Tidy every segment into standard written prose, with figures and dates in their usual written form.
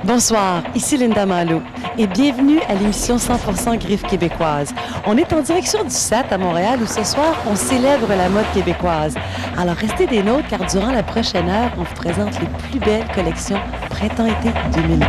Bonsoir, ici Linda Malo et bienvenue à l'émission 100% Griffes québécoises. On est en direction du SAT à Montréal où ce soir, on célèbre la mode québécoise. Alors restez des nôtres car durant la prochaine heure, on vous présente les plus belles collections printemps-été 2002.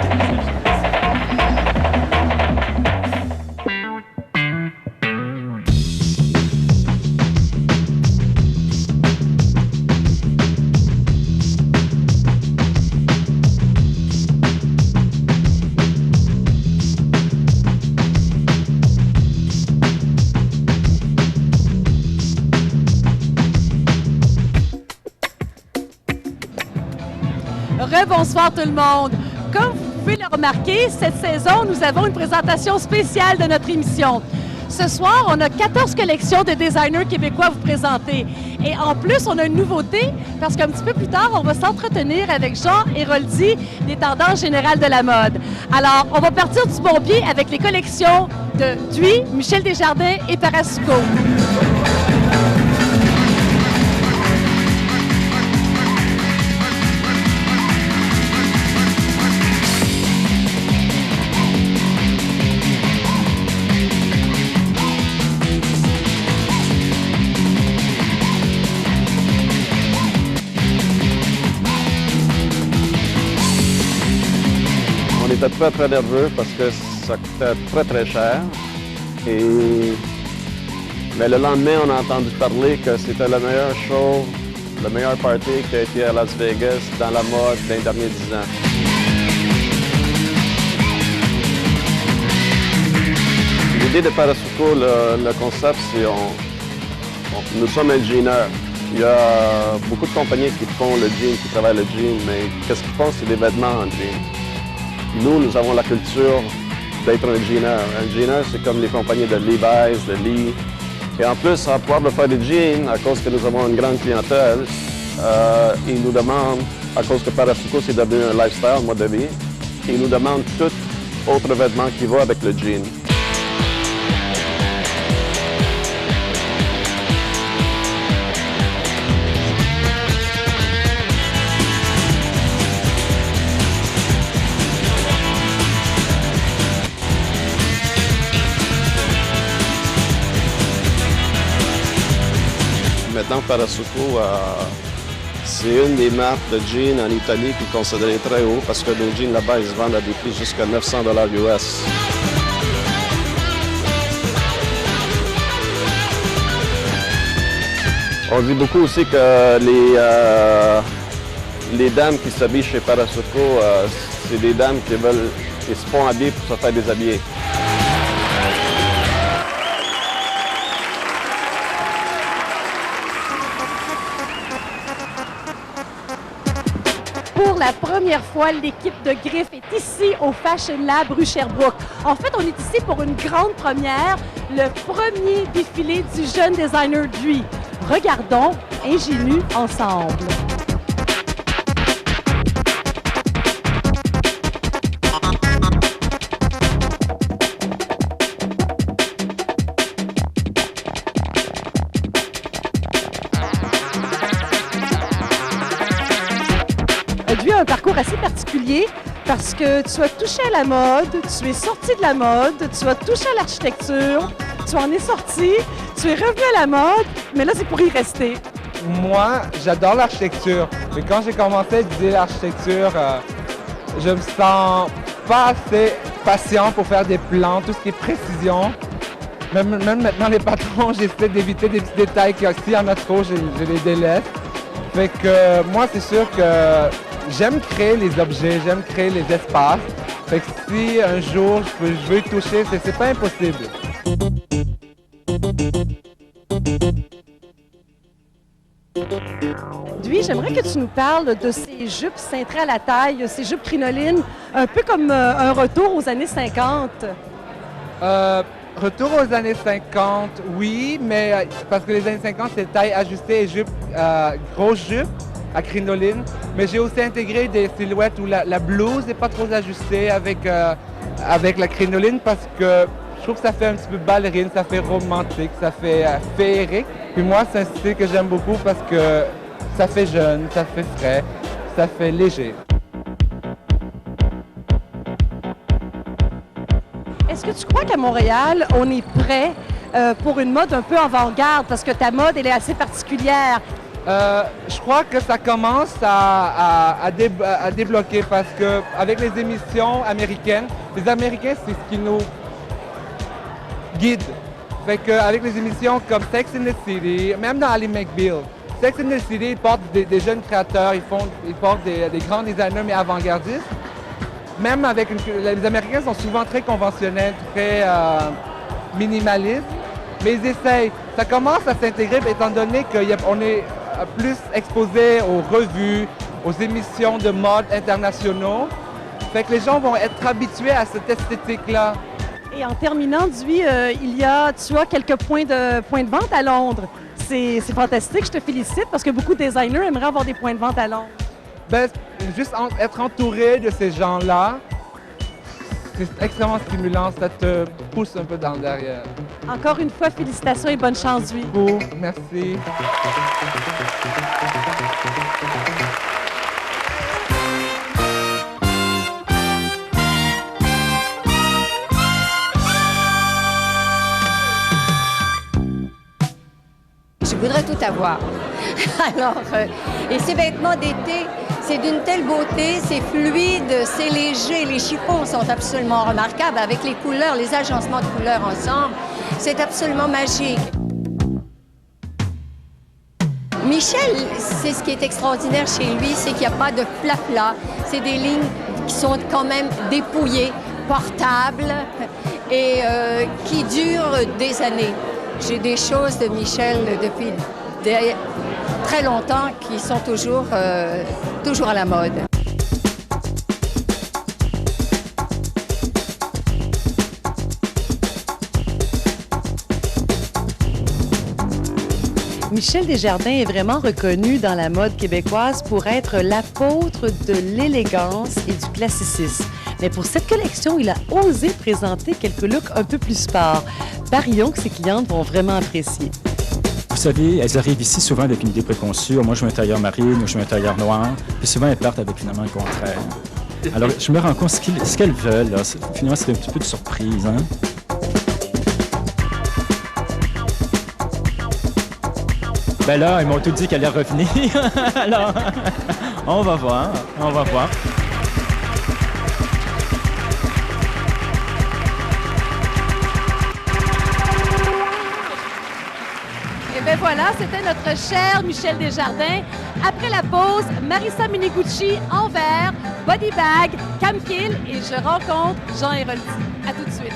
Bonsoir tout le monde. Comme vous pouvez le remarquer, cette saison, nous avons une présentation spéciale de notre émission. Ce soir, on a 14 collections de designers québécois à vous présenter. Et en plus, on a une nouveauté parce qu'un petit peu plus tard, on va s'entretenir avec Jean Héroldi des tendances générales de la mode. Alors, on va partir du bon pied avec les collections de Duy, Michel Desjardins et Parasuco. On était très nerveux parce que ça coûtait très cher. Mais le lendemain, on a entendu parler que c'était le meilleur show, le meilleur party qui a été à Las Vegas dans la mode dans les derniers 10 ans. L'idée de Parasuco, le concept, c'est nous sommes un jeaner. Il y a beaucoup de compagnies qui font le jean, qui travaillent le jean, mais qu'est-ce qu'ils font, c'est des vêtements en jean. Nous avons la culture d'être un jeaner. Un jeaner, c'est comme les compagnies de Levi's, de Lee. Et en plus, à pouvoir faire des jeans, à cause que nous avons une grande clientèle, ils nous demandent, à cause que Parasuco, c'est devenu un lifestyle, un mode de vie, ils nous demandent tout autre vêtement qui va avec le jean. Maintenant, Parasuco, c'est une des marques de jeans en Italie qui est considérée très haut parce que nos jeans là-bas, ils se vendent à des prix jusqu'à 900 $ US. On dit beaucoup aussi que les dames qui s'habillent chez Parasuco, c'est des dames qui se font habiller pour se faire déshabiller. Pour la première fois, l'équipe de Griffes est ici au Fashion Lab rue Sherbrooke. En fait, on est ici pour une grande première, le premier défilé du jeune designer Duy. Regardons Ingénu ensemble. Duy a un parcours assez particulier parce que tu as touché à la mode, tu es sorti de la mode, tu as touché à l'architecture, tu en es sorti, tu es revenu à la mode, mais là, c'est pour y rester. Moi, j'adore l'architecture. Mais quand j'ai commencé à étudier l'architecture, je me sens pas assez patient pour faire des plans, tout ce qui est précision. Même maintenant, les patrons, j'essaie d'éviter des petits détails que s'il y en a trop, je les délaisse. Fait que moi, c'est sûr que j'aime créer les objets, j'aime créer les espaces. Fait que si un jour je veux y toucher, c'est pas impossible. Duy, j'aimerais que tu nous parles de ces jupes cintrées à la taille, ces jupes crinolines, un peu comme un retour aux années 50. Retour aux années 50, oui, mais parce que les années 50, c'est taille ajustée et jupe, grosse jupe à crinoline. Mais j'ai aussi intégré des silhouettes où la blouse n'est pas trop ajustée avec la crinoline parce que je trouve que ça fait un petit peu ballerine, ça fait romantique, ça fait féerique. Puis moi, c'est un style que j'aime beaucoup parce que ça fait jeune, ça fait frais, ça fait léger. Est-ce que tu crois qu'à Montréal, on est prêt pour une mode un peu avant-garde? Parce que ta mode, elle est assez particulière. Je crois que ça commence à débloquer parce que avec les émissions américaines, les Américains, c'est ce qui nous guide. Fait qu'avec les émissions comme Sex and the City, même dans Ali McBeal, Sex and the City, ils portent des jeunes créateurs, ils portent des grands designers mais avant-gardistes. Même avec les Américains sont souvent très conventionnels, très minimalistes, mais ils essayent. Ça commence à s'intégrer étant donné qu'on est plus exposé aux revues, aux émissions de mode internationaux. Fait que les gens vont être habitués à cette esthétique-là. Et en terminant, Duy, tu as quelques points de vente à Londres. C'est fantastique, je te félicite parce que beaucoup de designers aimeraient avoir des points de vente à Londres. Ben, juste être entouré de ces gens-là, c'est extrêmement stimulant, ça te pousse un peu dans le derrière. Encore une fois, félicitations et bonne chance, Duy. Merci. Je voudrais tout avoir. Alors, et ces vêtements d'été, c'est d'une telle beauté, c'est fluide, c'est léger, les chiffons sont absolument remarquables avec les couleurs, les agencements de couleurs ensemble. C'est absolument magique. Michel, c'est ce qui est extraordinaire chez lui, c'est qu'il n'y a pas de flafla. C'est des lignes qui sont quand même dépouillées, portables et qui durent des années. J'ai des choses de Michel depuis très longtemps qui sont toujours à la mode. Michel Desjardins est vraiment reconnu dans la mode québécoise pour être l'apôtre de l'élégance et du classicisme. Mais pour cette collection, il a osé présenter quelques looks un peu plus sport. Parions que ses clientes vont vraiment apprécier. Vous savez, elles arrivent ici souvent avec une idée préconçue. Moi, je veux un tailleur marine ou je veux un tailleur noir. Puis souvent, elles partent avec finalement le contraire. Alors, je me rends compte ce qu'elles veulent. Là. Finalement, c'est un petit peu de surprise. Hein? Ben là, ils m'ont tout dit qu'elle allait revenir. Alors, on va voir. Et bien voilà, c'était notre cher Michel Desjardins. Après la pause, Marissa Mineguchi en vert, Body Bag, Cam Kill et je rencontre Jean Héroldi. À tout de suite.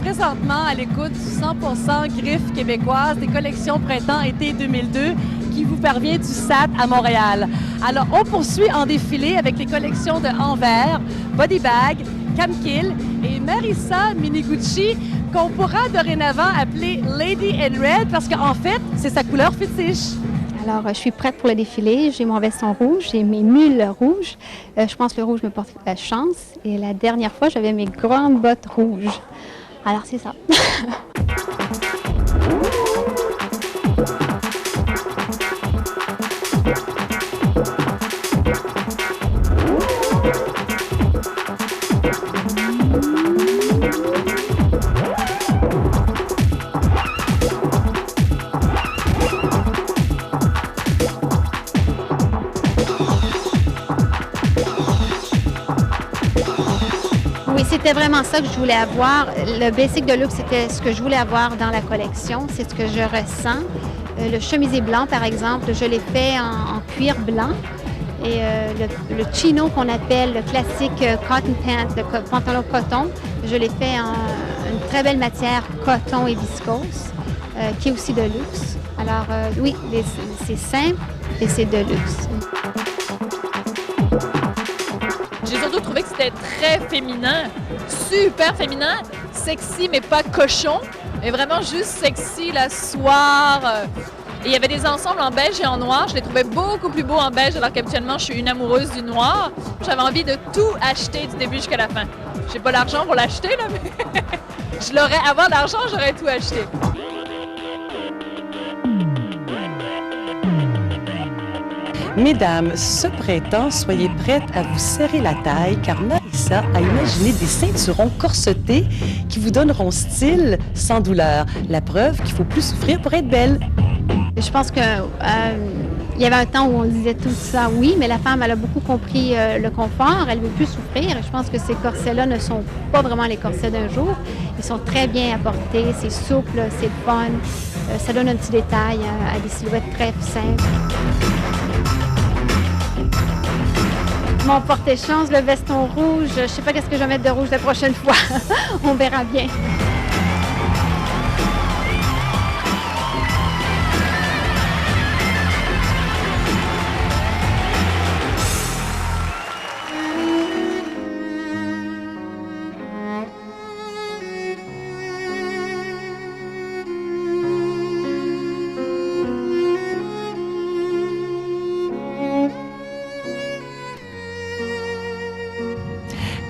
Présentement à l'écoute du 100% Griffes québécoises des collections printemps-été 2002 qui vous parvient du SAT à Montréal. Alors, on poursuit en défilé avec les collections de Anvers, Body Bag, Cam Kill et Marissa Mineguchi qu'on pourra dorénavant appeler Lady in Red parce qu'en fait, c'est sa couleur fétiche. Alors, je suis prête pour le défilé. J'ai mon veston rouge, j'ai mes mules rouges. Je pense que le rouge me porte la chance. Et la dernière fois, j'avais mes grandes bottes rouges. Alors, c'est ça. Oui, c'était vraiment ça que je voulais avoir. Le basic de look, c'était ce que je voulais avoir dans la collection. C'est ce que je ressens. Le chemisier blanc, par exemple, je l'ai fait en cuir blanc. Et le chino qu'on appelle le classique cotton pants, le pantalon coton, je l'ai fait en une très belle matière coton et viscose, qui est aussi de luxe. Alors oui, c'est simple et c'est de luxe. J'ai surtout trouvé que c'était très féminin, super féminin, sexy mais pas cochon, mais vraiment juste sexy, la soir, Et il y avait des ensembles en beige et en noir. Je les trouvais beaucoup plus beaux en beige, alors qu'habituellement, je suis une amoureuse du noir. J'avais envie de tout acheter du début jusqu'à la fin. J'ai pas l'argent pour l'acheter, là, mais avant l'argent, j'aurais tout acheté. Mesdames, ce printemps, soyez prêtes à vous serrer la taille car Marissa a imaginé des ceinturons corsetés qui vous donneront style sans douleur. La preuve qu'il faut plus souffrir pour être belle. Je pense que il y avait un temps où on disait tout ça, oui, mais la femme, elle a beaucoup compris le confort, elle ne veut plus souffrir. Et je pense que ces corsets-là ne sont pas vraiment les corsets d'un jour. Ils sont très bien apportés, c'est souple, c'est fun. Ça donne un petit détail à des silhouettes très simples. Mon porte-chance, le veston rouge, je ne sais pas qu'est-ce que je vais mettre de rouge la prochaine fois. On verra bien.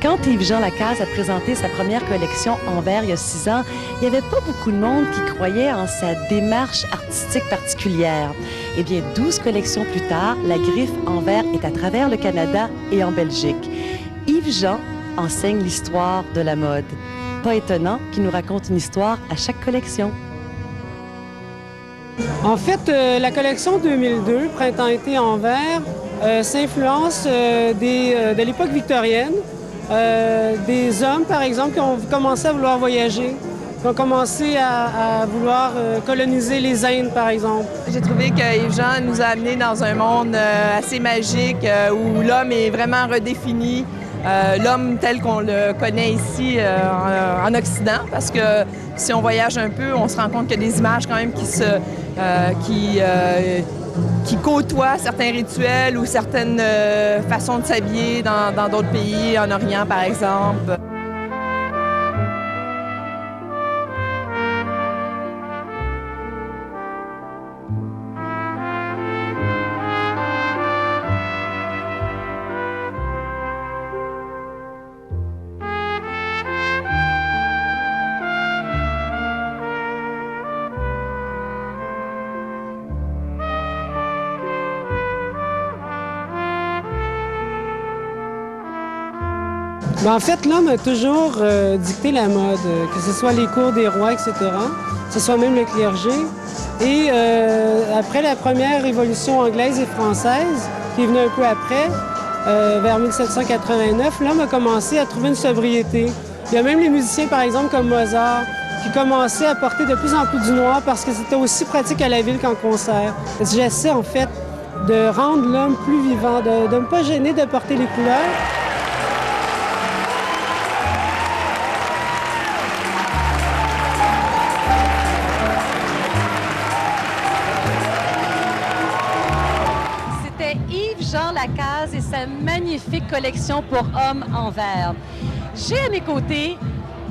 Quand Yves-Jean Lacaze a présenté sa première collection en verre il y a 6 ans, il n'y avait pas beaucoup de monde qui croyait en sa démarche artistique particulière. Eh bien, 12 collections plus tard, la griffe en verre est à travers le Canada et en Belgique. Yves-Jean enseigne l'histoire de la mode. Pas étonnant qu'il nous raconte une histoire à chaque collection. En fait, la collection 2002, Printemps-été en verre, s'influence de l'époque victorienne. Des hommes, par exemple, qui ont commencé à vouloir voyager, qui ont commencé à vouloir coloniser les Indes, par exemple. J'ai trouvé que Yves-Jean nous a amenés dans un monde assez magique où l'homme est vraiment redéfini. L'homme tel qu'on le connaît ici en Occident, parce que si on voyage un peu, on se rend compte qu'il y a des images quand même qui côtoient certains rituels ou certaines façons de s'habiller dans d'autres pays, en Orient par exemple. Ben, en fait, l'homme a toujours dicté la mode, que ce soit les cours des rois, etc., que ce soit même le clergé. Et après la première révolution anglaise et française, qui est venue un peu après, vers 1789, l'homme a commencé à trouver une sobriété. Il y a même les musiciens, par exemple, comme Mozart, qui commençaient à porter de plus en plus du noir parce que c'était aussi pratique à la ville qu'en concert. J'essaie, en fait, de rendre l'homme plus vivant, de ne pas gêner de porter les couleurs. Yves-Jean Lacaze et sa magnifique collection pour hommes en verre. J'ai à mes côtés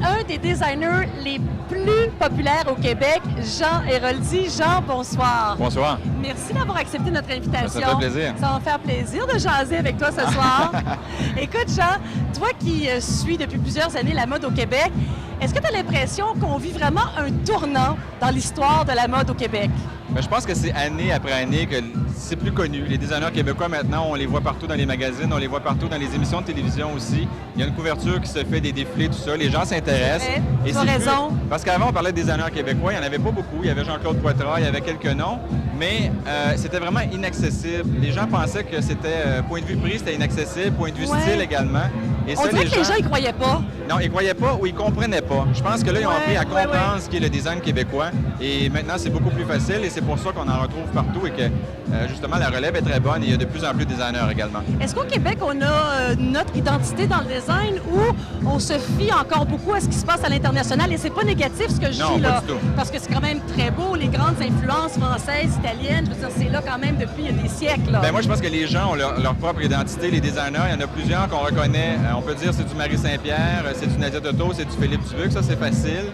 un des designers les plus populaires au Québec, Jean Héroldi. Jean, bonsoir. Bonsoir. Merci d'avoir accepté notre invitation. Ça fait plaisir. Ça va me faire plaisir de jaser avec toi ce soir. Écoute, Jean, toi qui suis depuis plusieurs années la mode au Québec, est-ce que tu as l'impression qu'on vit vraiment un tournant dans l'histoire de la mode au Québec? Bien, je pense que c'est année après année que c'est plus connu. Les designers québécois, maintenant, on les voit partout dans les magazines, on les voit partout dans les émissions de télévision aussi. Il y a une couverture qui se fait, des défilés, tout ça. Les gens s'intéressent. Tu as raison. Parce qu'avant, on parlait de designers québécois. Il n'y en avait pas beaucoup. Il y avait Jean-Claude Poitras, il y avait quelques noms. Mais c'était vraiment inaccessible. Les gens pensaient que c'était, point de vue prix, c'était inaccessible, point de vue style également. Et on ça, dirait que les gens y croyaient pas. Non, ils croyaient pas ou ils comprenaient pas. Je pense que là, ils ont appris à comprendre ce qu'est le design québécois. Et maintenant, c'est beaucoup plus facile et c'est pour ça qu'on en retrouve partout et que, justement, la relève est très bonne et il y a de plus en plus de designers également. Est-ce qu'au Québec, on a notre identité dans le design ou on se fie encore beaucoup à ce qui se passe à l'international? Et c'est pas négatif ce que je dis là, parce que c'est quand même très beau, les grandes influences françaises, italiennes, je veux dire, c'est là quand même depuis des siècles. Là. Bien, moi, je pense que les gens ont leur propre identité, les designers. Il y en a plusieurs qu'on reconnaît. On peut dire c'est du Marie Saint-Pierre, c'est du Nadia Toto, c'est du Philippe Dubé. Facebook, ça c'est facile.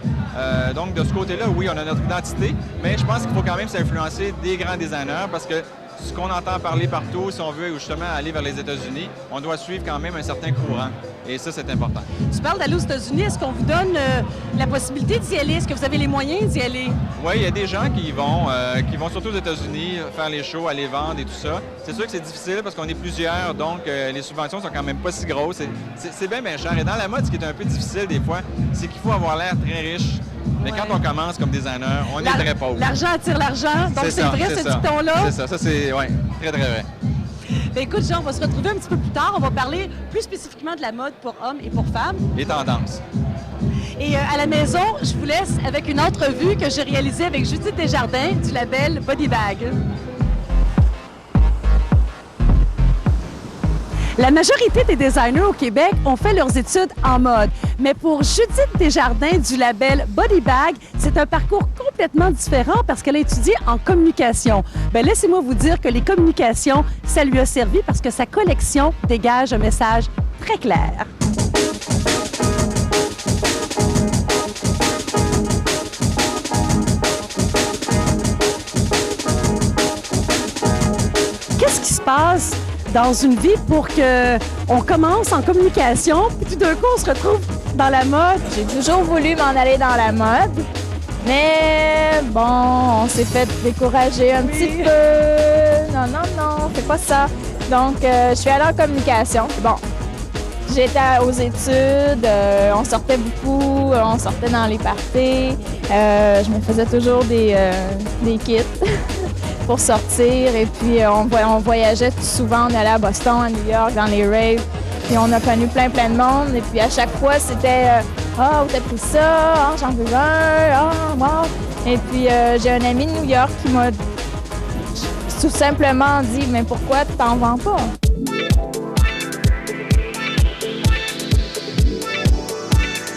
Donc de ce côté-là, oui, on a notre identité, mais je pense qu'il faut quand même s'influencer des grands designers parce que ce qu'on entend parler partout, si on veut justement aller vers les États-Unis, on doit suivre quand même un certain courant. Et ça, c'est important. Tu parles d'aller aux États-Unis. Est-ce qu'on vous donne la possibilité d'y aller? Est-ce que vous avez les moyens d'y aller? Oui, il y a des gens qui vont surtout aux États-Unis faire les shows, aller vendre et tout ça. C'est sûr que c'est difficile parce qu'on est plusieurs, donc les subventions sont quand même pas si grosses. C'est bien cher. Et dans la mode, ce qui est un peu difficile des fois, c'est qu'il faut avoir l'air très riche. Mais quand on commence comme designer, on est très pauvre. L'argent attire l'argent, donc c'est vrai ce dicton-là. C'est ça, c'est très, très vrai. Bien, écoute, Jean, on va se retrouver un petit peu plus tard. On va parler plus spécifiquement de la mode pour hommes et pour femmes. Les tendances. Et à la maison, je vous laisse avec une entrevue que j'ai réalisée avec Judith Desjardins du label Body Bag. La majorité des designers au Québec ont fait leurs études en mode. Mais pour Judith Desjardins du label Body Bag, c'est un parcours complètement différent parce qu'elle a étudié en communication. Bien, laissez-moi vous dire que les communications, ça lui a servi parce que sa collection dégage un message très clair. Qu'est-ce qui se passe dans une vie pour qu'on commence en communication, puis tout d'un coup, on se retrouve dans la mode? J'ai toujours voulu m'en aller dans la mode, mais bon, on s'est fait décourager un petit peu. Non, fais pas ça. Donc, je suis allée en communication. Bon, j'étais aux études, on sortait beaucoup, on sortait dans les parties. Je me faisais toujours des kits pour sortir. Et puis, on voyageait souvent. On allait à Boston, à New York, dans les raves. Puis, on a connu plein de monde. Et puis, à chaque fois, c'était « Ah, où t'as pris ça? Ah, j'en veux un. Ah, moi. » Et puis, j'ai un ami de New York qui m'a tout simplement dit « Mais pourquoi tu t'en vends pas? »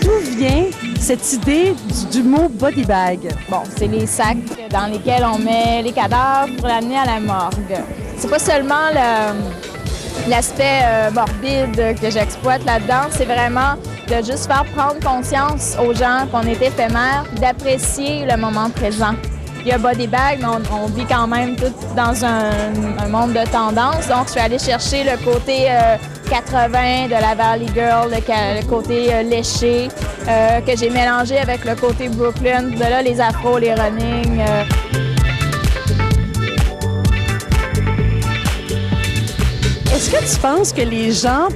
D'où vient cette idée du mot body bag? Bon, c'est les sacs dans lesquels on met les cadavres pour l'amener à la morgue. C'est pas seulement l'aspect morbide que j'exploite là-dedans, c'est vraiment de juste faire prendre conscience aux gens qu'on est éphémère, d'apprécier le moment présent. Il y a body bag, mais on vit quand même tout dans un monde de tendance. Donc, je suis allée chercher le côté 80 de la Valley Girl, le côté léché, que j'ai mélangé avec le côté Brooklyn. De là, les afros, les running. Est-ce que tu penses que les gens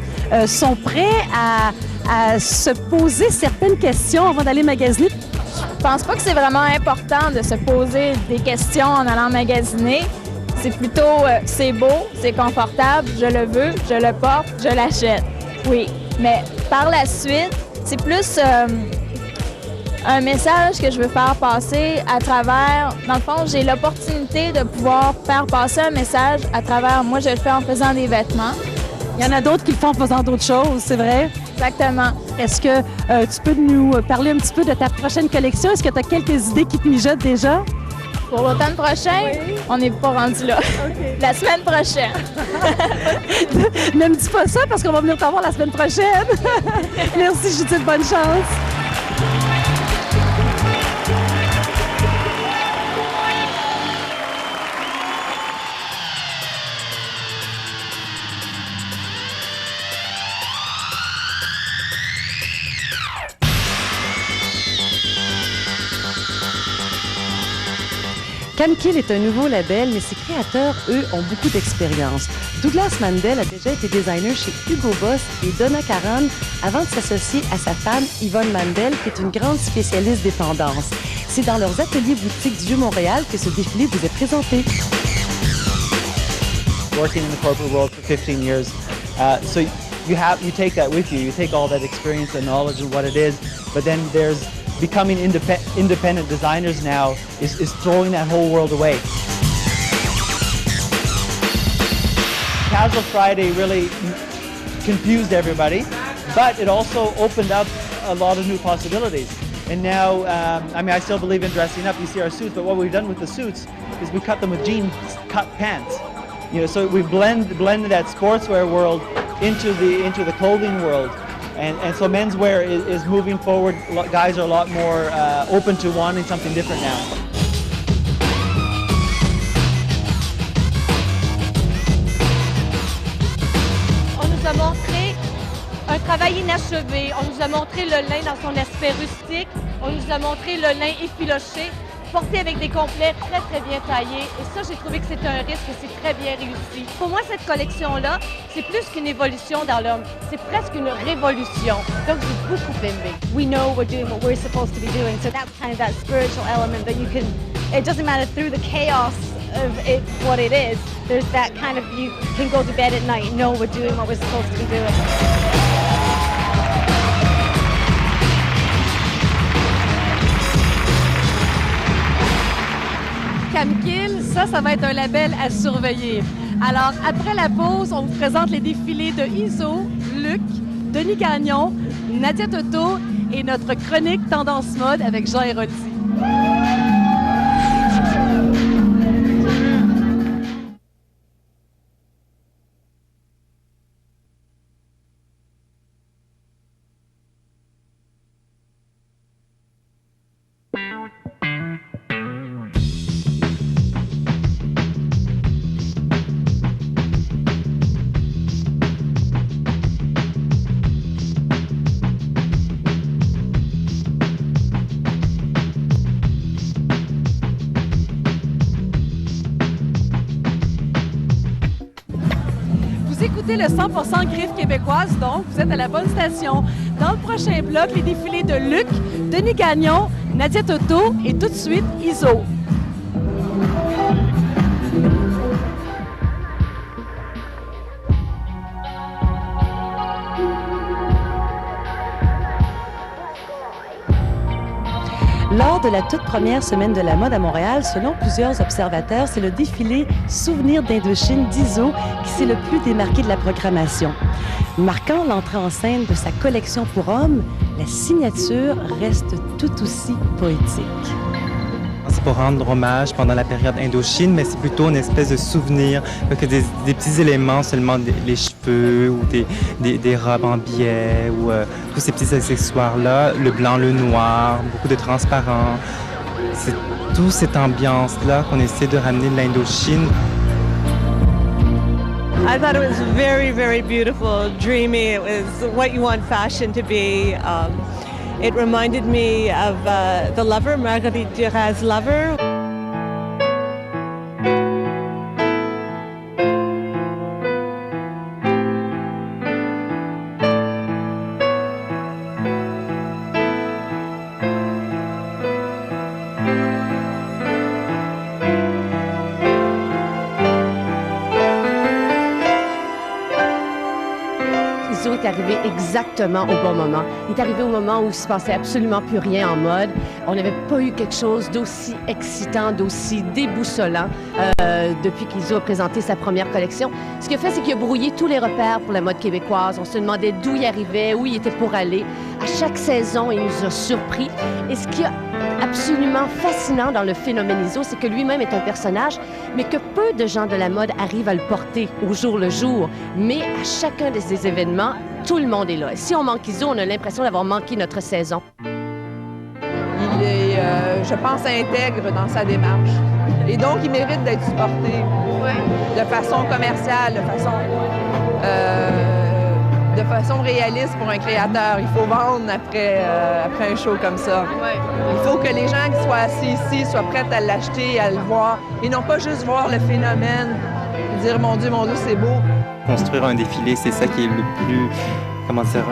sont prêts à se poser certaines questions avant d'aller magasiner? Je pense pas que c'est vraiment important de se poser des questions en allant magasiner. C'est plutôt c'est beau, c'est confortable, je le veux, je le porte, je l'achète. Oui, mais par la suite, c'est plus un message que je veux faire passer à travers... Dans le fond, j'ai l'opportunité de pouvoir faire passer un message à travers... Moi, je le fais en faisant des vêtements. Il y en a d'autres qui le font en faisant d'autres choses, c'est vrai? Exactement. Est-ce que tu peux nous parler un petit peu de ta prochaine collection? Est-ce que tu as quelques idées qui te mijotent déjà? Pour l'automne prochain, oui. On n'est pas rendu là. Okay. La semaine prochaine. Ne me dis pas ça parce qu'on va venir t'en voir la semaine prochaine. Merci Judith, bonne chance. Camkill est un nouveau label, mais ses créateurs, eux, ont beaucoup d'expérience. Douglas Mandel a déjà été designer chez Hugo Boss et Donna Karan avant de s'associer à sa femme Yvonne Mandel, qui est une grande spécialiste des tendances. C'est dans leurs ateliers boutiques du Vieux-Montréal que ce défilé vous est présenté. Working in the corporate world for 15 years, so you take that with you. You take all that experience and knowledge of what it is, but then there's becoming independent designers now is throwing that whole world away. Casual Friday really confused everybody, but it also opened up a lot of new possibilities. And now, I still believe in dressing up. You see our suits, but what we've done with the suits is we cut them with jean cut pants. So we blended that sportswear world into the clothing world. And so menswear is moving forward. Guys are a lot more open to wanting something different now. On nous a montré un travail inachevé. On nous a montré le lin dans son aspect rustique. On nous a montré le lin effiloché, porté avec des complets très, très bien taillés. Et ça, j'ai trouvé que c'était un risque et c'est très bien réussi. Pour moi, cette collection-là, c'est plus qu'une évolution dans l'homme. C'est presque une révolution. Donc, j'ai beaucoup aimé. We know we're doing what we're supposed to be doing. So that's kind of that spiritual element that you can, it doesn't matter through the chaos of it, what it is. There's that kind of, you can go to bed at night and know we're doing what we're supposed to be doing. Camkill, ça va être un label à surveiller. Alors, après la pause, on vous présente les défilés de Iso, Luc, Denis Gagnon, Nadia Toto et notre chronique Tendance Mode avec Jean Héroldi. Vous écoutez le 100% Griffes québécoises, donc vous êtes à la bonne station. Dans le prochain bloc, les défilés de Luc, Denis Gagnon, Nadia Toto et tout de suite Iso. Lors de la toute première semaine de la mode à Montréal, selon plusieurs observateurs, c'est le défilé Souvenirs d'Indochine d'Iso qui s'est le plus démarqué de la programmation. Marquant l'entrée en scène de sa collection pour hommes, la signature reste tout aussi poétique. C'est pour rendre hommage pendant la période Indochine, mais c'est plutôt une espèce de souvenir que des petits éléments, seulement les cheveux ou des robes en biais ou tous ces petits accessoires-là, le blanc, le noir, beaucoup de transparent. C'est toute cette ambiance-là qu'on essaie de ramener de l'Indochine. I thought it was very, very beautiful, dreamy. It was what you want fashion to be. It reminded me of The Lover, Marguerite Duras' Lover. Iso est arrivé exactement au bon moment. Il est arrivé au moment où il ne se passait absolument plus rien en mode. On n'avait pas eu quelque chose d'aussi excitant, d'aussi déboussolant depuis qu'Iso a présenté sa première collection. Ce qu'il a fait, c'est qu'il a brouillé tous les repères pour la mode québécoise. On se demandait d'où il arrivait, où il était pour aller. À chaque saison, il nous a surpris. Et ce qui est absolument fascinant dans le phénomène Iso, c'est que lui-même est un personnage, mais que peu de gens de la mode arrivent à le porter au jour le jour. Mais à chacun de ces événements, tout le monde est là. Si on manque Iso, on a l'impression d'avoir manqué notre saison. Il est, je pense, intègre dans sa démarche. Et donc, il mérite d'être supporté de façon commerciale, de façon réaliste pour un créateur. Il faut vendre après un show comme ça. Il faut que les gens qui soient assis ici soient prêts à l'acheter, à le voir, et non pas juste voir le phénomène et dire « Mon Dieu, c'est beau ». Construire un défilé, c'est ça qui est le plus, comment dire,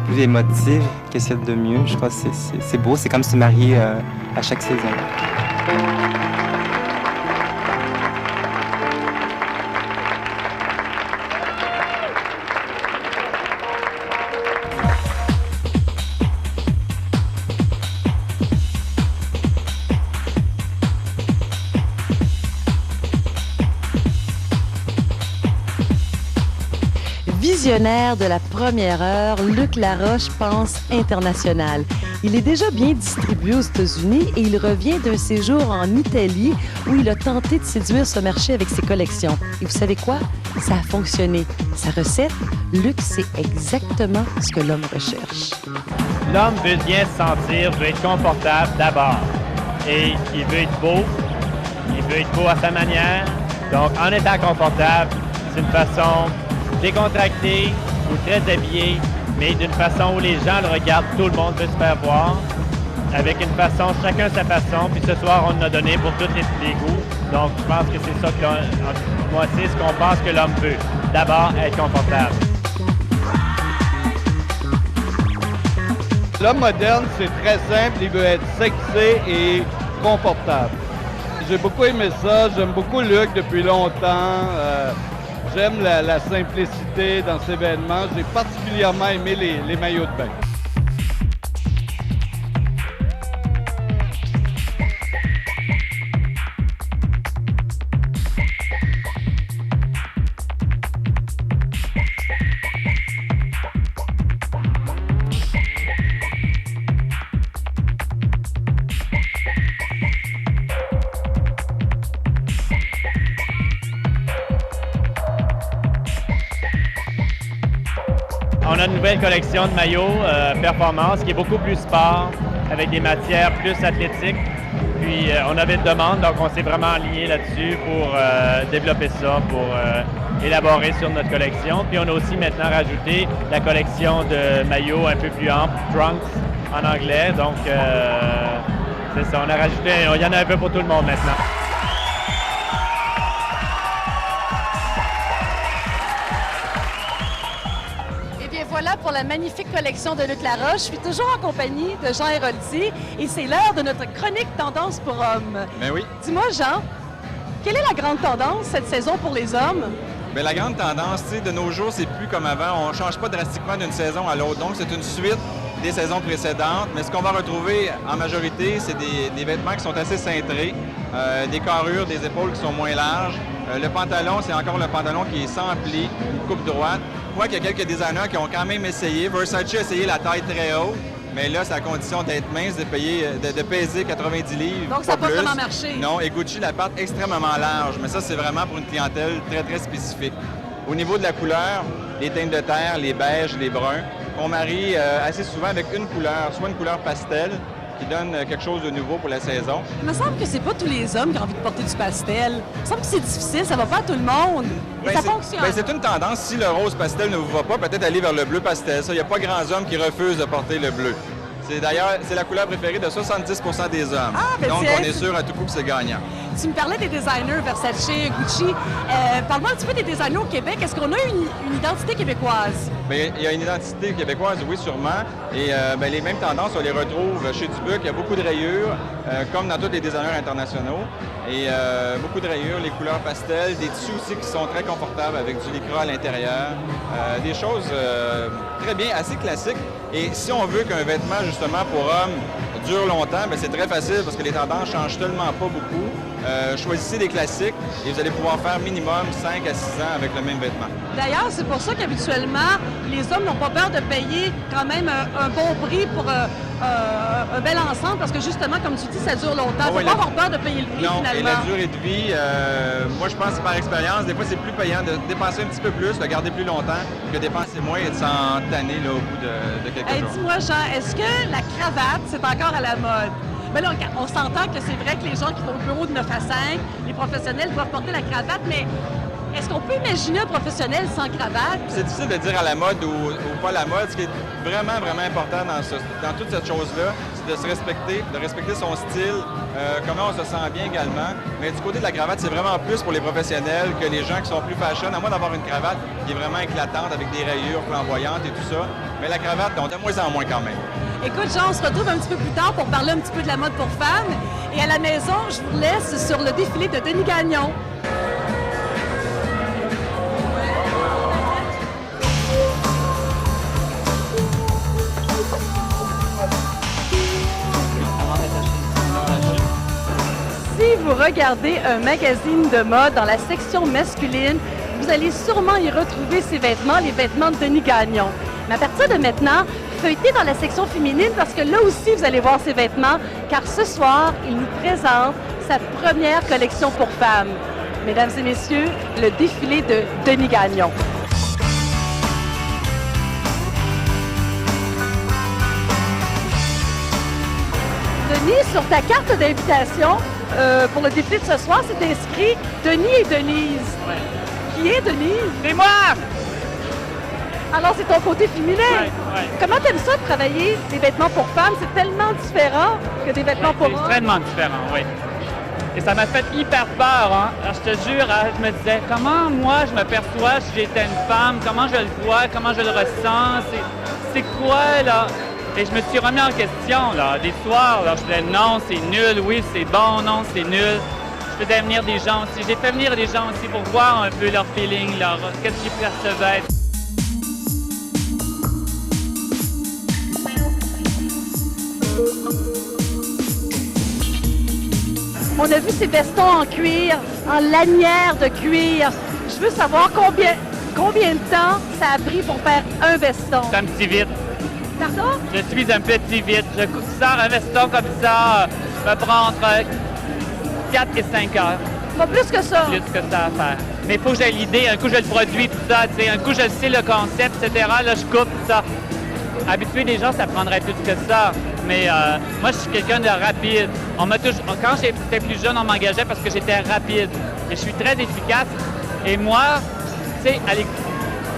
plus émotif, qu'est-ce qu'il y a de mieux. Je crois que c'est beau, c'est comme se marier à chaque saison. Visionnaire de la première heure, Luc Laroche pense international. Il est déjà bien distribué aux États-Unis et il revient d'un séjour en Italie où il a tenté de séduire ce marché avec ses collections. Et vous savez quoi? Ça a fonctionné. Sa recette, Luc sait exactement ce que l'homme recherche. L'homme veut bien se sentir, veut être confortable d'abord. Et il veut être beau. Il veut être beau à sa manière. Donc, en étant confortable, c'est une façon décontractée ou très habillée, mais d'une façon où les gens le regardent, tout le monde peut se faire voir, avec une façon, chacun sa façon. Puis ce soir, on en a donné pour tous les goûts. Donc, je pense que c'est ça que moi, c'est ce qu'on pense que l'homme veut. D'abord, être confortable. L'homme moderne, c'est très simple. Il veut être sexy et confortable. J'ai beaucoup aimé ça. J'aime beaucoup Luc depuis longtemps. J'aime la simplicité dans ces événements. J'ai particulièrement aimé les maillots de bain. On a une nouvelle collection de maillots performance qui est beaucoup plus sport, avec des matières plus athlétiques. Puis on avait une demande, donc on s'est vraiment aligné là-dessus pour développer ça, pour élaborer sur notre collection. Puis on a aussi maintenant rajouté la collection de maillots un peu plus ample, trunks en anglais. Donc c'est ça, on a rajouté, il y en a un peu pour tout le monde maintenant. Voilà pour la magnifique collection de Luc Laroche. Je suis toujours en compagnie de Jean Héroldi et c'est l'heure de notre chronique Tendance pour hommes. Ben oui. Dis-moi, Jean, quelle est la grande tendance cette saison pour les hommes? Bien, la grande tendance, de nos jours, c'est plus comme avant. On ne change pas drastiquement d'une saison à l'autre. Donc, c'est une suite des saisons précédentes. Mais ce qu'on va retrouver en majorité, c'est des vêtements qui sont assez cintrés, des carrures, des épaules qui sont moins larges. Le pantalon, c'est encore le pantalon qui est sans pli, une coupe droite. Je crois qu'il y a quelques designers qui ont quand même essayé. Versace a essayé la taille très haute, mais là, c'est à condition d'être mince, de peser 90 livres. Donc, ça n'a pas vraiment marché. Non, et Gucci la porte extrêmement large, mais ça, c'est vraiment pour une clientèle très, très spécifique. Au niveau de la couleur, les teintes de terre, les beiges, les bruns, on marie assez souvent avec une couleur, soit une couleur pastel, qui donne quelque chose de nouveau pour la saison. Il me semble que c'est pas tous les hommes qui ont envie de porter du pastel. Il me semble que c'est difficile, ça va pas à tout le monde. Et ça fonctionne. C'est une tendance. Si le rose pastel ne vous va pas, peut-être aller vers le bleu pastel. Il n'y a pas grands hommes qui refusent de porter le bleu. D'ailleurs, c'est la couleur préférée de 70% des hommes. Donc, on est sûr à tout coup que c'est gagnant. Tu me parlais des designers Versace, Gucci. Parle-moi un petit peu des designers au Québec. Est-ce qu'on a une identité québécoise? Bien, il y a une identité québécoise, oui, sûrement. Et les mêmes tendances, on les retrouve chez Dubuc. Il y a beaucoup de rayures, comme dans tous les designers internationaux. Et beaucoup de rayures, les couleurs pastel, des tissus aussi qui sont très confortables avec du lycra à l'intérieur. Des choses très bien, assez classiques. Et si on veut qu'un vêtement, justement, pour hommes dure longtemps, bien, c'est très facile parce que les tendances ne changent tellement pas beaucoup. Choisissez des classiques et vous allez pouvoir faire minimum 5 à 6 ans avec le même vêtement. D'ailleurs, c'est pour ça qu'habituellement, les hommes n'ont pas peur de payer quand même un bon prix pour un bel ensemble parce que justement, comme tu dis, ça dure longtemps. Il ne faut pas avoir peur de payer le prix finalement. Non, et la durée de vie, moi je pense par expérience, des fois c'est plus payant de dépenser un petit peu plus, de garder plus longtemps que dépenser moins et de s'en tanner là, au bout de quelques jours. Dis-moi Jean, est-ce que la cravate, c'est encore à la mode? Ben là, on s'entend que c'est vrai que les gens qui font le bureau de 9 à 5, les professionnels doivent porter la cravate, mais est-ce qu'on peut imaginer un professionnel sans cravate? C'est difficile de dire à la mode ou pas la mode. Ce qui est vraiment, vraiment important dans toute cette chose-là, c'est de se respecter, de respecter son style, comment on se sent bien également. Mais du côté de la cravate, c'est vraiment plus pour les professionnels que les gens qui sont plus fashion, à moins d'avoir une cravate qui est vraiment éclatante avec des rayures flamboyantes et tout ça. Mais la cravate, on de moins en moins quand même. Écoute, Jean, on se retrouve un petit peu plus tard pour parler un petit peu de la mode pour femmes. Et à la maison, je vous laisse sur le défilé de Denis Gagnon. Si vous regardez un magazine de mode dans la section masculine, vous allez sûrement y retrouver ces vêtements, les vêtements de Denis Gagnon. Mais à partir de maintenant, feuilleter dans la section féminine parce que là aussi, vous allez voir ses vêtements, car ce soir, il nous présente sa première collection pour femmes. Mesdames et messieurs, le défilé de Denis Gagnon. Denis, sur ta carte d'invitation pour le défilé de ce soir, c'est inscrit Denis et Denise. Ouais. Qui est Denise? C'est moi! Alors, c'est ton côté féminin. Ouais. Comment t'aimes ça de travailler des vêtements pour femmes? C'est tellement différent que des vêtements pour hommes. C'est extrêmement différent, oui. Et ça m'a fait hyper peur, hein. Alors, je te jure, je me disais, comment moi je me perçois si j'étais une femme? Comment je le vois? Comment je le ressens? C'est quoi, là? Et je me suis remis en question, là. Des soirs, là, je disais, non, c'est nul, oui, c'est bon, non, c'est nul. Je faisais venir des gens aussi. J'ai fait venir des gens aussi pour voir un peu leur feeling, qu'est-ce qu'ils percevaient. On a vu ces vestons en cuir, en lanière de cuir. Je veux savoir combien de temps ça a pris pour faire un veston. C'est un petit vite. Pardon? Je suis un petit vite. Je sors un veston comme ça, me prend entre 4 et 5 heures. Pas plus que ça? Plus que ça à faire. Mais il faut que j'aie l'idée. Un coup, je le produis, tout ça. Tu sais, un coup, je sais le concept, etc. Là, je coupe tout ça. Habituer les gens, ça prendrait plus que ça. Mais moi, je suis quelqu'un de rapide. Quand j'étais plus jeune, on m'engageait parce que j'étais rapide. Et je suis très efficace. Et moi, tu sais,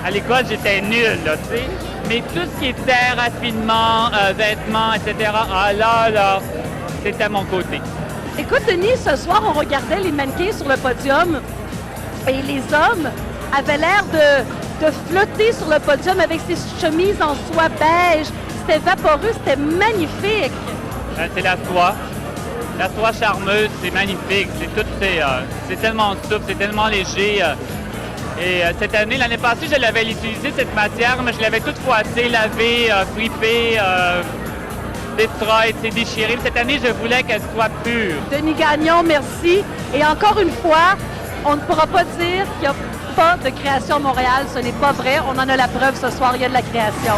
à l'école, j'étais nul, là, tu sais. Mais tout ce qui était raffinement, vêtements, etc., là, c'était mon côté. Écoute, Denis, ce soir, on regardait les mannequins sur le podium et les hommes avaient l'air de flotter sur le podium avec ces chemises en soie beige. C'était vaporeux, c'était magnifique. C'est la soie. La soie charmeuse, c'est magnifique. C'est tellement souple, c'est tellement léger. Et cette année, l'année passée, je l'avais utilisé, cette matière, mais je l'avais toute froissée, lavée, fripée, destroy, déchirée. Cette année, je voulais qu'elle soit pure. Denis Gagnon, merci. Et encore une fois, on ne pourra pas dire qu'il n'y a pas de création à Montréal. Ce n'est pas vrai. On en a la preuve ce soir, il y a de la création.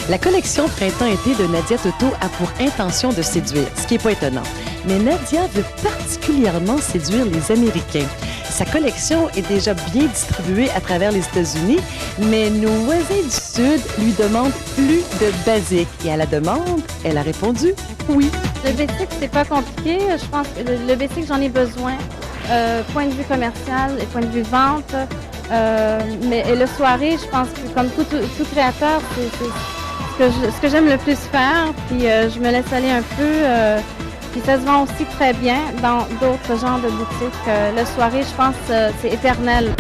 La collection Printemps-été de Nadia Toto a pour intention de séduire, ce qui n'est pas étonnant. Mais Nadia veut particulièrement séduire les Américains. Sa collection est déjà bien distribuée à travers les États-Unis, mais nos voisins du Sud lui demandent plus de basiques. Et à la demande, elle a répondu oui. Le basic, c'est pas compliqué. Je pense que le basic, j'en ai besoin. Point de vue commercial et point de vue vente. Et le soirée, je pense que comme tout créateur, c'est ce que j'aime le plus faire. Puis je me laisse aller un peu. Puis ça se vend aussi très bien dans d'autres genres de boutiques. Le soirée, je pense, c'est éternel.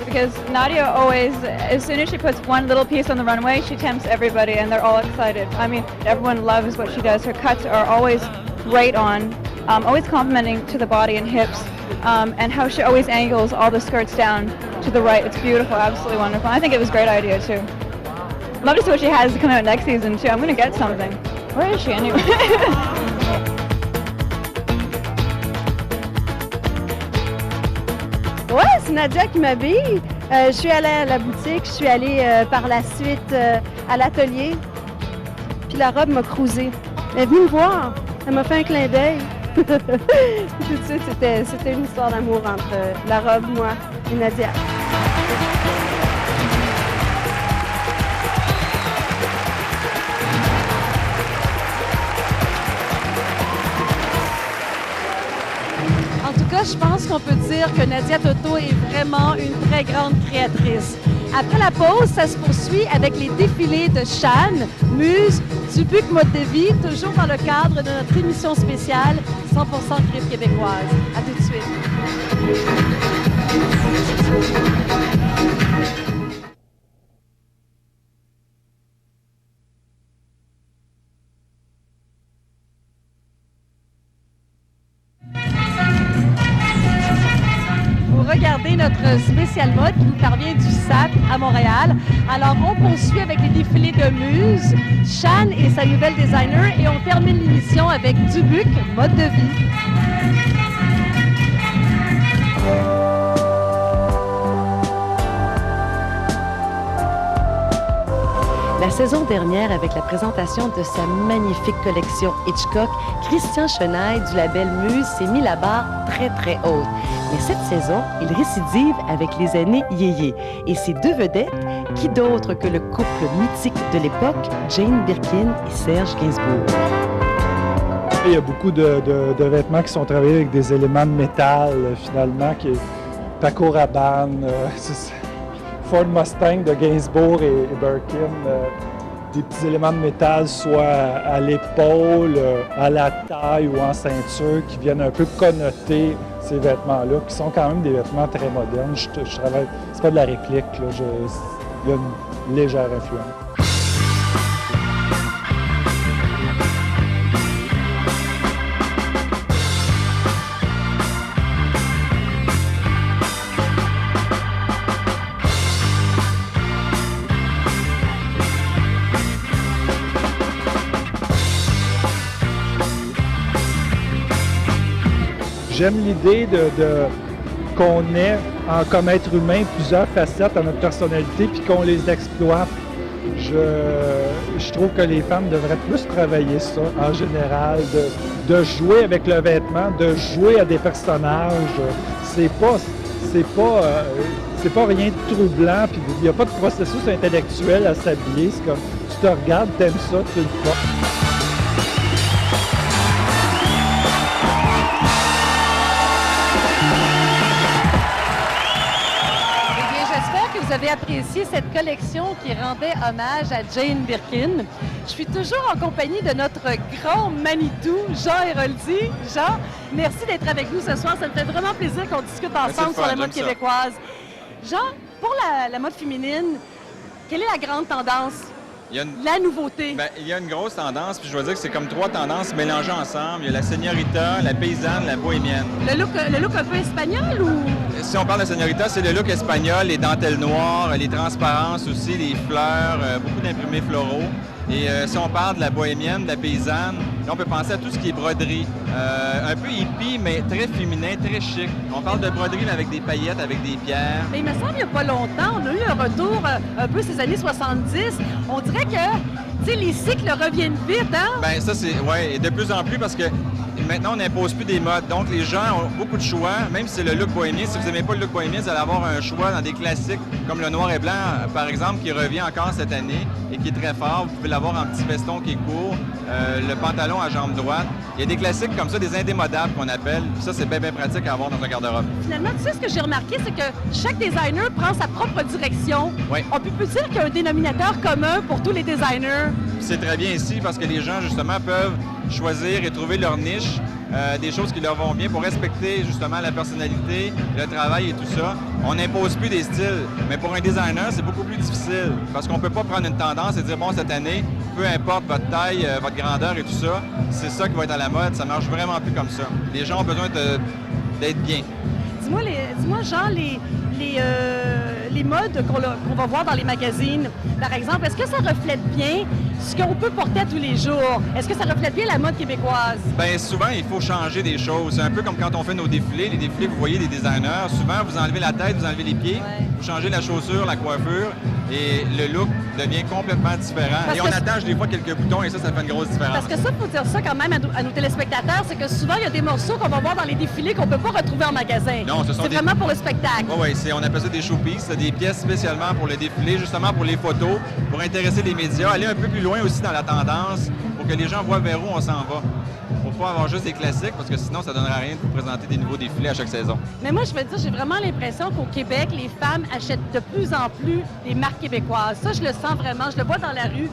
Because Nadia always, as soon as she puts one little piece on the runway, she tempts everybody and they're all excited. I mean, everyone loves what she does. Her cuts are always right on, always complimenting to the body and hips, and how she always angles all the skirts down to the right. It's beautiful, absolutely wonderful. I think it was a great idea too. Love to see what she has coming out next season too. I'm going to get something. Where is she anyway? Ouais, c'est Nadia qui m'habille. Je suis allée à la boutique, je suis allée par la suite à l'atelier. Puis la robe m'a cruisée. Elle est venue me voir. Elle m'a fait un clin d'œil. Tout de suite, c'était une histoire d'amour entre la robe, moi et Nadia. En tout cas, je pense qu'on peut dire que Nadia Toto est vraiment une très grande créatrice. Après la pause, ça se poursuit avec les défilés de Shan, Muse, Dubuc Mode de vie, toujours dans le cadre de notre émission spéciale 100% Griffes québécoises. À tout de suite. Regardez notre spécial mode qui nous parvient du SAT à Montréal. Alors, on poursuit avec les défilés de Muse, Shan et sa nouvelle designer, et on termine l'émission avec Dubuc, mode de vie. La saison dernière, avec la présentation de sa magnifique collection Hitchcock, Christian Chenaille du label Muse s'est mis la barre très, très haute. Mais cette saison, il récidive avec les années yéyé. Et ces deux vedettes, qui d'autre que le couple mythique de l'époque, Jane Birkin et Serge Gainsbourg. Il y a beaucoup de vêtements qui sont travaillés avec des éléments de métal, finalement, qui est Paco Rabanne, Ford Mustang de Gainsbourg et Birkin, des petits éléments de métal, soit à l'épaule, à la taille ou en ceinture, qui viennent un peu connoter ces vêtements-là, qui sont quand même des vêtements très modernes. Je travaille, c'est pas de la réplique, là, il y a une légère influence. J'aime l'idée qu'on ait, comme être humain, plusieurs facettes à notre personnalité puis qu'on les exploite. Je trouve que les femmes devraient plus travailler ça, en général, de jouer avec le vêtement, de jouer à des personnages. C'est pas rien de troublant, puis il n'y a pas de processus intellectuel à s'habiller. C'est comme, tu te regardes, t'aimes ça, tu le portes. Vous avez apprécié cette collection qui rendait hommage à Jane Birkin. Je suis toujours en compagnie de notre grand Manitou, Jean Héroldi. Jean, merci d'être avec nous ce soir. Ça me fait vraiment plaisir qu'on discute ensemble sur la mode québécoise. Jean, pour la mode féminine, quelle est la grande tendance? La nouveauté. Bien, il y a une grosse tendance, puis je veux dire que c'est comme trois tendances mélangées ensemble. Il y a la señorita, la paysanne, la bohémienne. Le look un peu espagnol ou? Si on parle de señorita, c'est le look espagnol, les dentelles noires, les transparences aussi, les fleurs, beaucoup d'imprimés floraux. Et si on parle de la bohémienne, de la paysanne, là, on peut penser à tout ce qui est broderie. Un peu hippie, mais très féminin, très chic. On parle de broderie mais avec des paillettes, avec des pierres. Mais il me semble qu'il n'y a pas longtemps, on a eu un retour un peu ces années 70. On dirait que les cycles reviennent vite, hein? Bien, ça, c'est... Oui, et de plus en plus parce que maintenant, on n'impose plus des modes. Donc, les gens ont beaucoup de choix, même si c'est le look bohémien. Si vous n'aimez pas le look bohémien, vous allez avoir un choix dans des classiques comme le noir et blanc, par exemple, qui revient encore cette année et qui est très fort. Vous pouvez l'avoir en petit veston qui est court, le pantalon à jambe droite. Il y a des classiques comme ça, des indémodables qu'on appelle. Ça, c'est bien, bien pratique à avoir dans un garde-robe. Finalement, tu sais, ce que j'ai remarqué, c'est que chaque designer prend sa propre direction. Oui. On peut dire qu'il y a un dénominateur commun pour tous les designers. C'est très bien ici parce que les gens, justement, peuvent choisir et trouver leur niche, des choses qui leur vont bien pour respecter, justement, la personnalité, le travail et tout ça. On n'impose plus des styles, mais pour un designer, c'est beaucoup plus difficile parce qu'on ne peut pas prendre une tendance et dire, bon, cette année, peu importe votre taille, votre grandeur et tout ça, c'est ça qui va être à la mode. Ça marche vraiment plus comme ça. Les gens ont besoin d'être bien. Dis-moi, Jean, les modes qu'on va voir dans les magazines, par exemple, est-ce que ça reflète bien ce qu'on peut porter à tous les jours? Est-ce que ça reflète bien la mode québécoise? Bien, souvent, il faut changer des choses. C'est un peu comme quand on fait nos défilés. Les défilés, vous voyez des designers. Souvent, vous enlevez la tête, vous enlevez les pieds, vous changez la chaussure, la coiffure, et le look devient complètement différent. Et on attache des fois quelques boutons, et ça fait une grosse différence. Parce que ça, il faut dire ça quand même à nos téléspectateurs, c'est que souvent, il y a des morceaux qu'on va voir dans les défilés qu'on ne peut pas retrouver en magasin. Non, c'est vraiment pour le spectacle. Oui, on appelle ça des showpieces. C'est des pièces spécialement pour le défilé, justement pour les photos, pour intéresser les médias, aller un peu plus loin aussi dans la tendance, pour que les gens voient vers où on s'en va. Pour pas avoir juste des classiques parce que sinon, ça donnerait rien de vous présenter des nouveaux défilés à chaque saison. Mais moi, je veux dire, j'ai vraiment l'impression qu'au Québec, les femmes achètent de plus en plus des marques québécoises. Ça, je le sens vraiment. Je le vois dans la rue.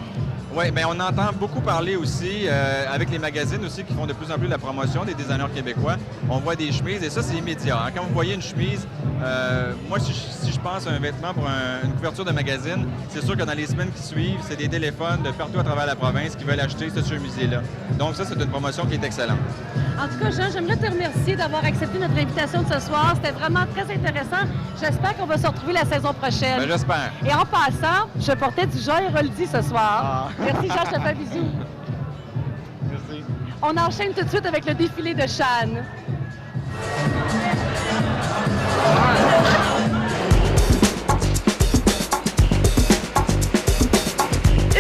Oui, bien, on entend beaucoup parler aussi, avec les magazines aussi qui font de plus en plus de la promotion des designers québécois. On voit des chemises et ça, c'est immédiat. Hein. Quand vous voyez une chemise, moi, si je pense à un vêtement pour une couverture de magazine, c'est sûr que dans les semaines qui suivent, c'est des téléphones de partout à travers la province qui veulent acheter cette chemise-là. Donc ça, c'est une promotion qui est excellente. En tout cas, Jean, j'aimerais te remercier d'avoir accepté notre invitation de ce soir. C'était vraiment très intéressant. J'espère qu'on va se retrouver la saison prochaine. Ben, j'espère. Et en passant, je portais du Jean Héroldi ce soir. Merci, Jean, je te fais un bisou. Merci. On enchaîne tout de suite avec le défilé de Shan.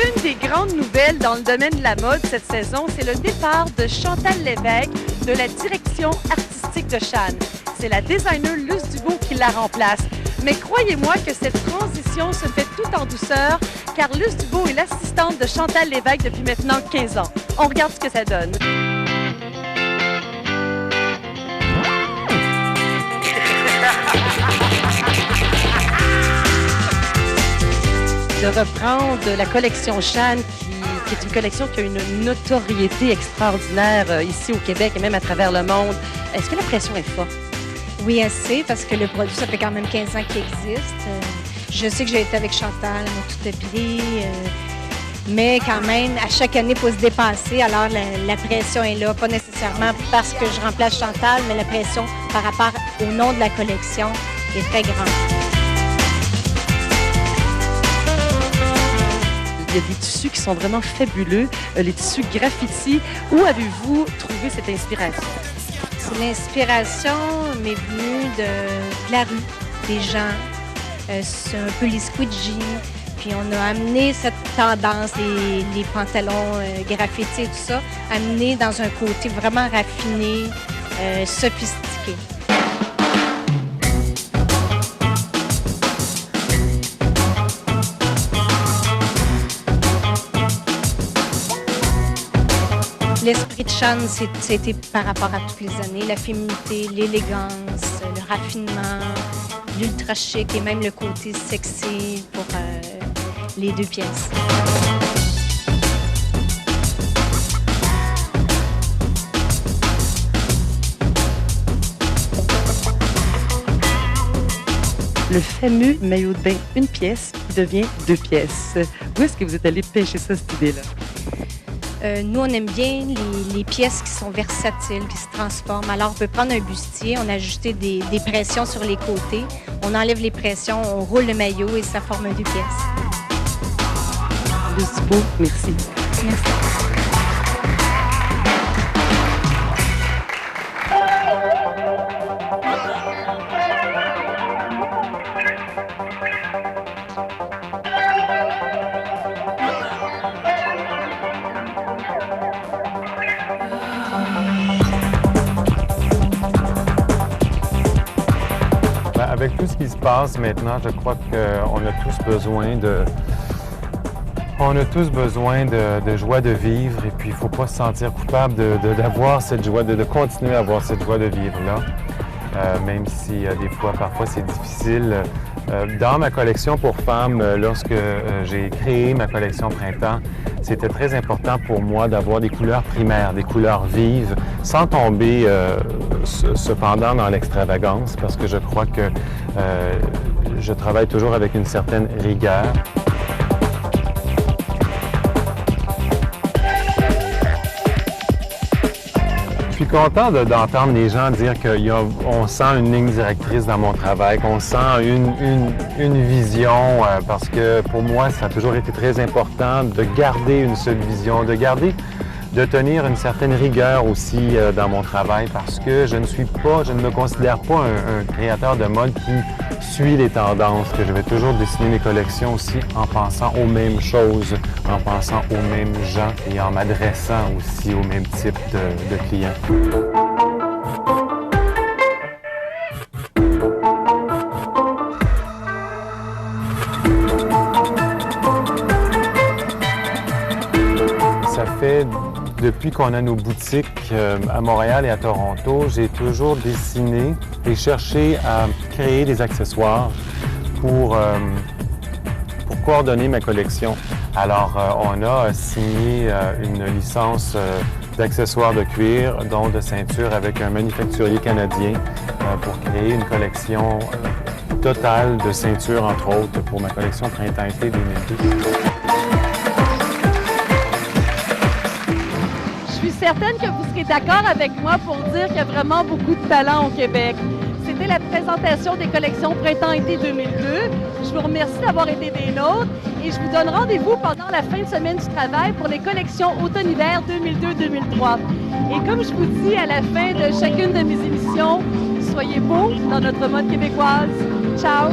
Une des grandes nouvelles dans le domaine de la mode cette saison, c'est le départ de Chantal Lévesque de la direction artistique de Shan. C'est la designer Luce Dubois qui la remplace. Mais croyez-moi que cette transition se fait tout en douceur, car Luce Dubois est l'assistante de Chantal Lévesque depuis maintenant 15 ans. On regarde ce que ça donne. De reprendre la collection Shan, qui est une collection qui a une notoriété extraordinaire ici au Québec et même à travers le monde. Est-ce que la pression est forte? Oui, assez, parce que le produit, ça fait quand même 15 ans qu'il existe. Je sais que j'ai été avec Chantal, elle m'a tout appris. Mais quand même, à chaque année, il faut se dépasser. Alors, la pression est là, pas nécessairement parce que je remplace Chantal, mais la pression par rapport au nom de la collection est très grande. Il y a des tissus qui sont vraiment fabuleux, les tissus graffiti. Où avez-vous trouvé cette inspiration? L'inspiration m'est venue de la rue, des gens. C'est un peu les squidgy. Puis on a amené cette tendance, les pantalons graffiti et tout ça, amené dans un côté vraiment raffiné, sophistiqué. L'esprit de Shan, c'était par rapport à toutes les années, la féminité, l'élégance, le raffinement, l'ultra chic et même le côté sexy pour les deux pièces. Le fameux maillot de bain une pièce qui devient 2 pièces. Où est-ce que vous êtes allé pêcher ça, cette idée-là? Nous, on aime bien les pièces qui sont versatiles, qui se transforment. Alors, on peut prendre un bustier, on a ajouté des pressions sur les côtés, on enlève les pressions, on roule le maillot et ça forme 2 pièces. Luce Dubois, merci. Merci. Avec tout ce qui se passe maintenant, je crois qu'on a tous besoin de joie de vivre et puis il ne faut pas se sentir coupable d'avoir cette joie, de continuer à avoir cette joie de vivre-là, même si des fois, parfois, c'est difficile. Dans ma collection pour femmes, lorsque j'ai créé ma collection Printemps, c'était très important pour moi d'avoir des couleurs primaires, des couleurs vives, sans tomber cependant dans l'extravagance, parce que je crois que je travaille toujours avec une certaine rigueur. Je suis content d'entendre les gens dire qu'on sent une ligne directrice dans mon travail, qu'on sent une vision, parce que pour moi, ça a toujours été très important de garder une seule vision, de tenir une certaine rigueur aussi dans mon travail, parce que je ne me considère pas un créateur de mode qui suit les tendances, que je vais toujours dessiner mes collections aussi en pensant aux mêmes choses, en pensant aux mêmes gens et en m'adressant aussi au même type de clients. Ça fait Depuis qu'on a nos boutiques à Montréal et à Toronto, j'ai toujours dessiné et cherché à créer des accessoires pour coordonner ma collection. Alors, on a signé une licence d'accessoires de cuir, dont de ceintures avec un manufacturier canadien pour créer une collection totale de ceintures, entre autres, pour ma collection Printemps-été 2002. Je suis certaine que vous serez d'accord avec moi pour dire qu'il y a vraiment beaucoup de talent au Québec. C'était la présentation des collections Printemps-été 2002. Je vous remercie d'avoir été des nôtres et je vous donne rendez-vous pendant la fin de semaine du travail pour les collections automne-hiver 2002-2003. Et comme je vous dis à la fin de chacune de mes émissions, soyez beaux dans notre mode québécoise. Ciao!